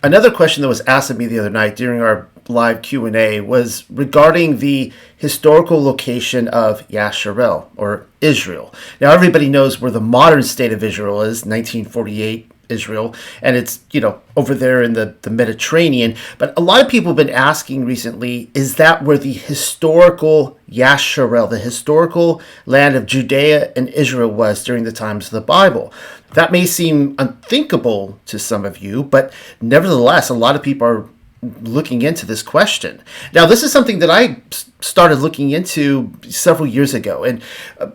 Another question that was asked of me the other night during our live Q&A was regarding the historical location of Yasharel, or Israel. Now, everybody knows where the modern state of Israel is, 1948 Israel, and it's, over there in the Mediterranean. But a lot of people have been asking recently, is that where the historical Yasharel, the historical land of Judea and Israel was during the times of the Bible? That may seem unthinkable to some of you, but nevertheless, a lot of people are looking into this question. Now, this is something that I started looking into several years ago, and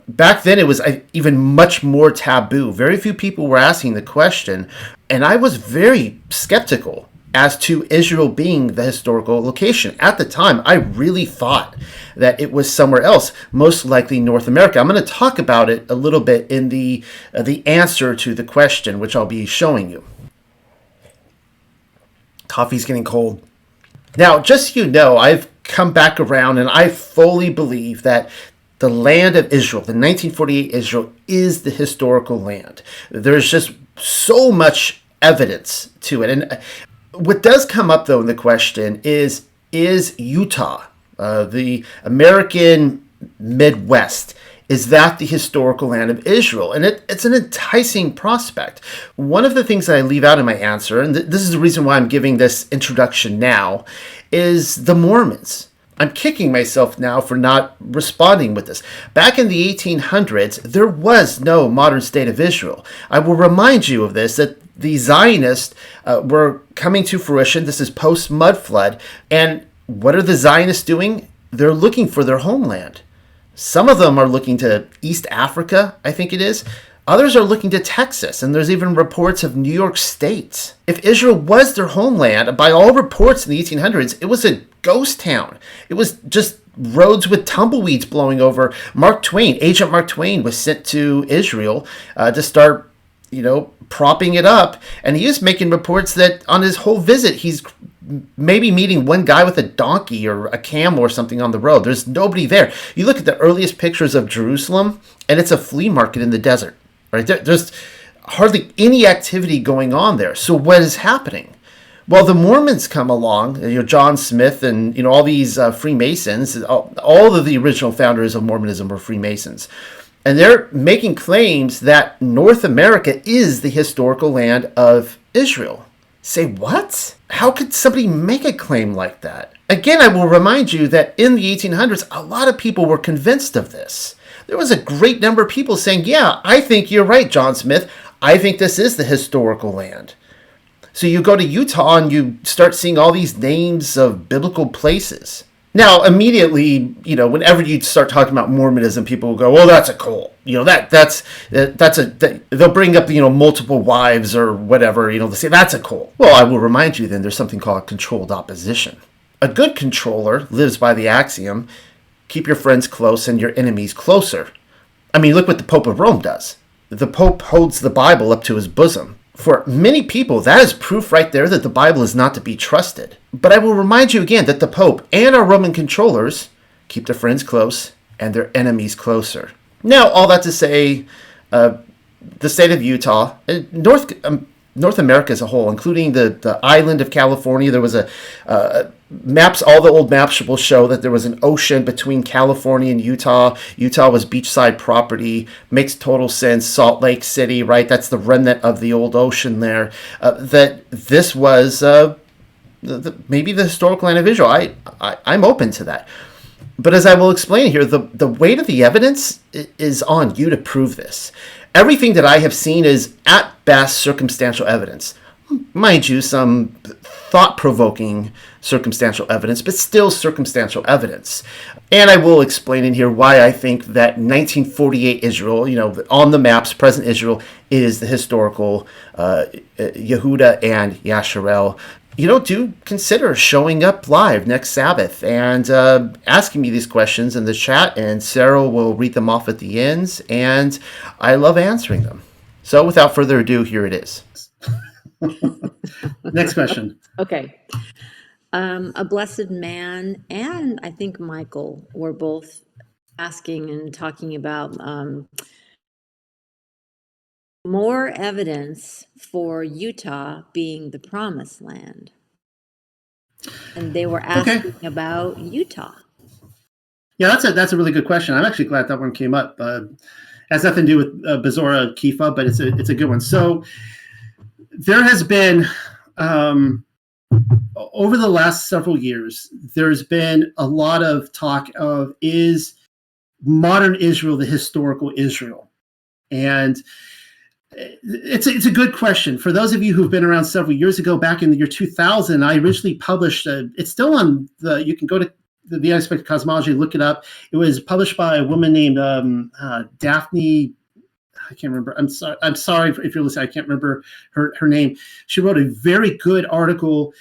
back then it was even much more taboo. Very few people were asking the question, and I was very skeptical as to Israel being the historical location. At the time, I really thought that it was somewhere else, most likely North America. I'm going to talk about it a little bit in the answer to the question, which I'll be showing you. Coffee's getting cold. Now, just so you know, I've come back around and I fully believe that the land of Israel, the 1948 Israel, is the historical land. There's just so much evidence to it. And what does come up, though, in the question is Utah, the American Midwest, is that the historical land of Israel? And it's an enticing prospect. One of the things that I leave out in my answer, and this is the reason why I'm giving this introduction now, is the Mormons. I'm kicking myself now for not responding with this. Back in the 1800s, there was no modern state of Israel. I will remind you of this, that the Zionists were coming to fruition. This is post-mud flood. And what are the Zionists doing? They're looking for their homeland. Some of them are looking to East Africa, I think it is. Others are looking to Texas, and there's even reports of New York State. If Israel was their homeland, by all reports in the 1800s, it was a ghost town. It was just roads with tumbleweeds blowing over. Agent Mark Twain was sent to Israel to start, propping it up. And he was making reports that on his whole visit, he's maybe meeting one guy with a donkey or a camel or something on the road. There's nobody there. You look at the earliest pictures of Jerusalem, and it's a flea market in the desert. Right? There's hardly any activity going on there. So what is happening? Well, the Mormons come along, John Smith and all these Freemasons. All of the original founders of Mormonism were Freemasons. And they're making claims that North America is the historical land of Israel. Say what? How could somebody make a claim like that? Again, I will remind you that in the 1800s, a lot of people were convinced of this. There was a great number of people saying, yeah, I think you're right, John Smith. I think this is the historical land. So you go to Utah and you start seeing all these names of biblical places. Now, immediately, whenever you start talking about Mormonism, people will go, "Well, that's a cult." They'll bring up, multiple wives or whatever. They'll say that's a cult. Well, I will remind you then there's something called controlled opposition. A good controller lives by the axiom, keep your friends close and your enemies closer. I mean, look what the Pope of Rome does. The Pope holds the Bible up to his bosom. For many people, that is proof right there that the Bible is not to be trusted. But I will remind you again that the Pope and our Roman controllers keep their friends close and their enemies closer. Now, all that to say, the state of Utah, North America as a whole, including the island of California, there was maps. All the old maps will show that there was an ocean between California and Utah. Utah was beachside property. Makes total sense. Salt Lake City, right? That's the remnant of the old ocean there. That this was maybe the historical land of Israel. I'm open to that. But as I will explain here, the weight of the evidence is on you to prove this. Everything that I have seen is, at best, circumstantial evidence. Mind you, some thought-provoking circumstantial evidence, but still circumstantial evidence. And I will explain in here why I think that 1948 Israel, on the maps, present Israel, is the historical Yehuda and Yasharel. Do consider showing up live next Sabbath and asking me these questions in the chat, and Sarah will read them off at the ends, and I love answering them. So without further ado, here it is. Next question. Okay. A blessed man and I think Michael were both asking and talking about more evidence for Utah being the promised land. And they were Okay. asking about Utah. Yeah, that's a really good question. I'm actually glad that one came up. Has nothing to do with Bezora Kifa, but it's a good one. So there has been over the last several years, there's been a lot of talk of, is modern Israel the historical Israel? And it's a good question. For those of you who've been around several years ago, back in the year 2000, I originally published, it's still on you can go to the Unexpected Cosmology, look it up. It was published by a woman named Daphne. I can't remember. I'm sorry if you're listening. I can't remember her name. She wrote a very good article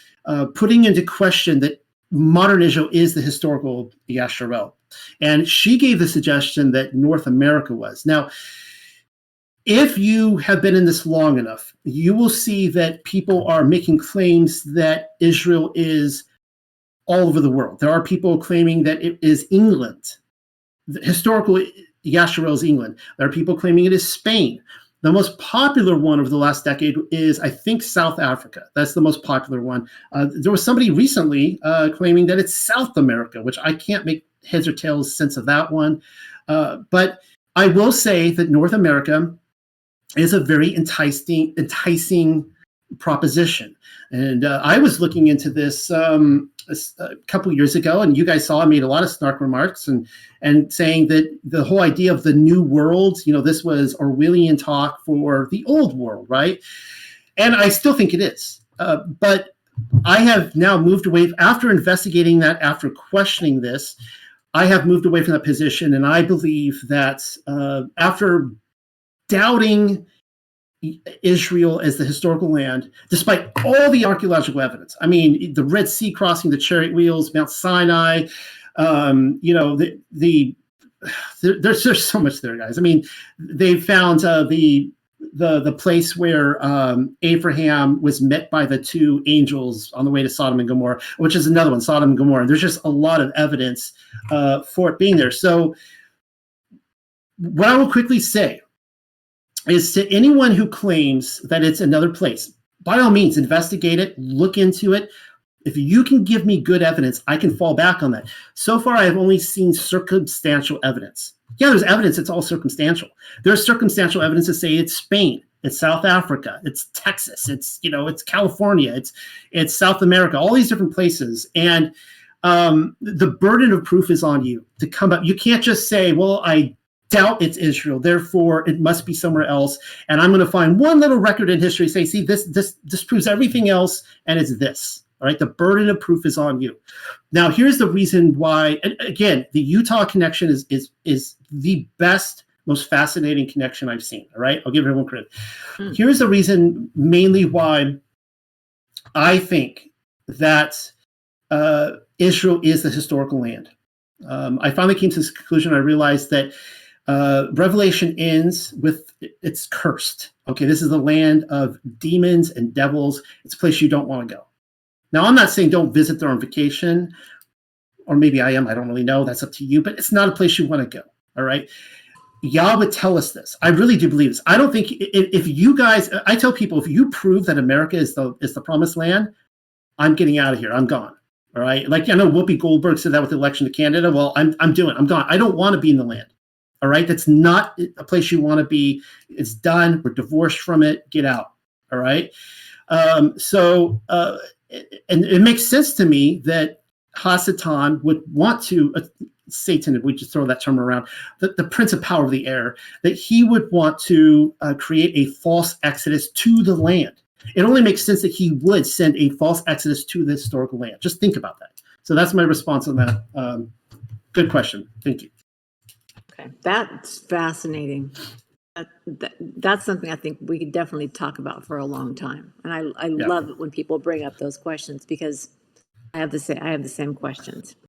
putting into question that modern Israel is the historical Yasharel. And she gave the suggestion that North America was. Now, if you have been in this long enough, you will see that people are making claims that Israel is all over the world. There are people claiming that it is England. The historical Yasharel is England. There are people claiming it is Spain. The most popular one over the last decade is, I think, South Africa. That's the most popular one. There was somebody recently claiming that it's South America, which I can't make heads or tails sense of that one. But I will say that North America is a very enticing proposition. And I was looking into this a couple years ago, and you guys saw I made a lot of snark remarks and saying that the whole idea of the new world, this was Orwellian talk for the old world, right? And I still think it is. But I have now moved away, after investigating that, after questioning this, I have moved away from that position. And I believe that after doubting Israel as the historical land, despite all the archaeological evidence. I mean, the Red Sea crossing, the chariot wheels, Mount Sinai, there's so much there, guys. I mean, they found the place where Abraham was met by the two angels on the way to Sodom and Gomorrah, which is another one, Sodom and Gomorrah. There's just a lot of evidence for it being there. So what I will quickly say is, to anyone who claims that it's another place, by all means, investigate it, look into it. If you can give me good evidence, I can fall back on that. So far, I have only seen circumstantial evidence. Yeah, there's evidence. It's all circumstantial. There's circumstantial evidence to say it's Spain, it's South Africa, it's Texas, it's California, it's South America, all these different places. And the burden of proof is on you to come up. You can't just say, well, I doubt it's Israel, therefore it must be somewhere else, and I'm going to find one little record in history, say, see, this proves everything else, and it's this. All right, the burden of proof is on you. Now, here's the reason why. And again, the Utah connection is the best, most fascinating connection I've seen. All right, I'll give everyone credit. Here's the reason, mainly, why I think that Israel is the historical land. I finally came to this conclusion. I realized that Revelation ends with, it's cursed. Okay, this is the land of demons and devils. It's a place you don't want to go. Now, I'm not saying don't visit there on vacation, or maybe I am. I don't really know. That's up to you. But it's not a place you want to go. All right. Yah would tell us this. I really do believe this. I don't think if you guys, I tell people, if you prove that America is the promised land, I'm getting out of here. I'm gone. All right. Like, I know Whoopi Goldberg said that with the election to Canada. Well, I'm gone. I don't want to be in the land. All right. That's not a place you want to be. It's done. We're divorced from it. Get out. All right. And it makes sense to me that Hasatan would want to, Satan, if we just throw that term around, the prince of power of the air, that he would want to create a false exodus to the land. It only makes sense that he would send a false exodus to the historical land. Just think about that. So that's my response on that. Good question. Thank you. Okay, that's fascinating. That's something I think we could definitely talk about for a long time. And I love it when people bring up those questions, because I have the same questions.